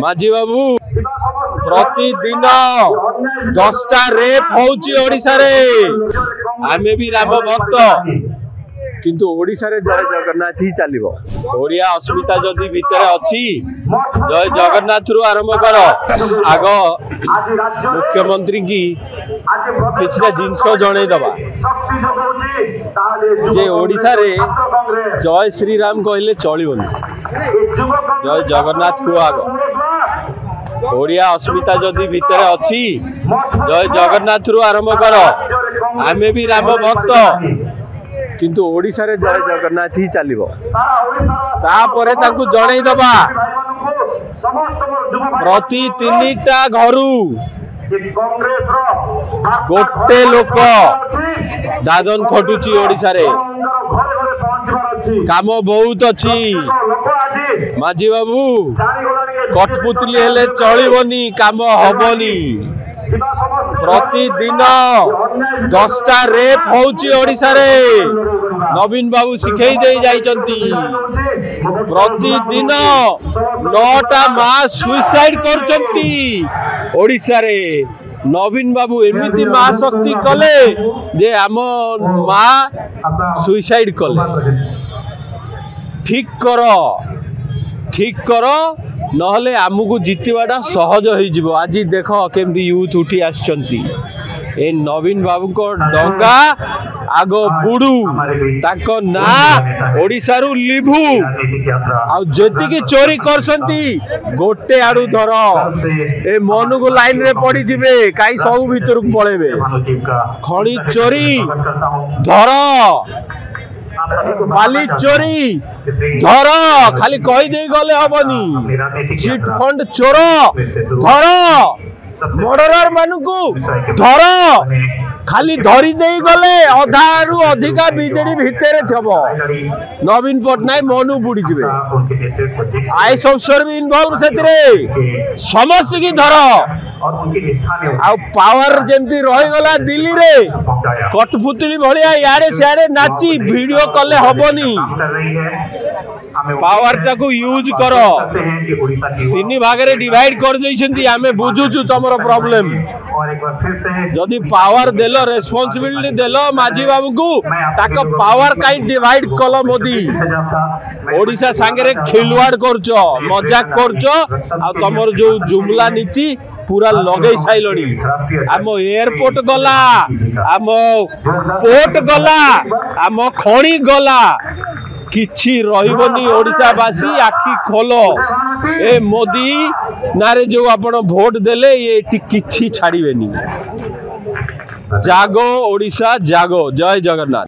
माझी बाबू प्रतिदिन 10टा रेप होड़शा आमे भी राम भक्त किंतु ओडिशा रे जय जगन्नाथ ही चलिबो। ओडिया अस्मिता जदि भितर अछि जय जगन्नाथ रु आरंभ कर आग मुख्यमंत्री की किछना जिनस जणे दबा जे ओडिशा रे जय श्री राम कहले चलिबोनी जय जगन्नाथ को आग ओडिया अस्मिता जदि भितर अछि जय जगन्नाथ रु आरंभ कर आमे भी राम भक्त किंतु ओडिशा रे जय जगन्नाथ ही चलिबो। तापरे ताकू जणै दबा प्रति 3टा घरु गोटे लोक दादन खटुची ओडिशा रे काम बहुत अछि। माझी बाबू कठपुतली हेले चलिबोनी काम हबोनी। प्रतिदिन 10टा रेप होउची ओडिशा रे नवीन बाबू सिखै दे जाइचंती। प्रतिदिन 9टा मां सुइसाइड करचंती ओडिशा रे। नवीन बाबू एमिति मां शक्ति कले जे आम मां सुइसाइड कले। ठीक करो नहले आमको जितवाटा सहज हो। आज देख केमती यूथ उठी आसचंती ए नवीन बाबू को डंगा आग बुड़ू ताको ना ओडिशा रु लिभू आ जेतिकी चोरी करसंती गोटे आडू धर ए मन को लाइन रे पड़ी दिबे काई सब भीतर को पळेबे। खणी चोरी धर बाली चोरी धर खाली कही दे गले हबनी। चिट फंड चोर धर मर्डरर मानकू धर खाली धरी दे गले अधारू अधिका बीजेडी भितर थबो नवीन पटनायक मनु बुड़ी जिवे। आईएएस अफसर भी इन्वॉल्व सेतिरे समस्त की धर आ पावर जेमती रही गला दिल्ली रे कठपुतली भलिया यारे सियारे नाची वीडियो कले हबनी। पावर टाकू यूज करो 3 भाग रे डिवाइड कर दैछंती आमे बुझुछु तमरो प्रॉब्लम। जदि पावर देलो रेस्पोंसिबिलिटी देलो माझी बाबू को ताको पावर काई डिवाइड कलो मोदी ओडिशा सांगे खिलवाड़ करचो मजाक करचो आ तमर जो जुमला नीति पूरा लगे साइलनी। आम एयरपोर्ट गला आम पोर्ट गला आम खणी गला किछि रहिबनी। ओडिशावासी आखि खोलो ए मोदी नारे जो आपण वोट देले ये किछि छाड़ीबेनी। जागो ओडिशा जागो। जय जगन्नाथ।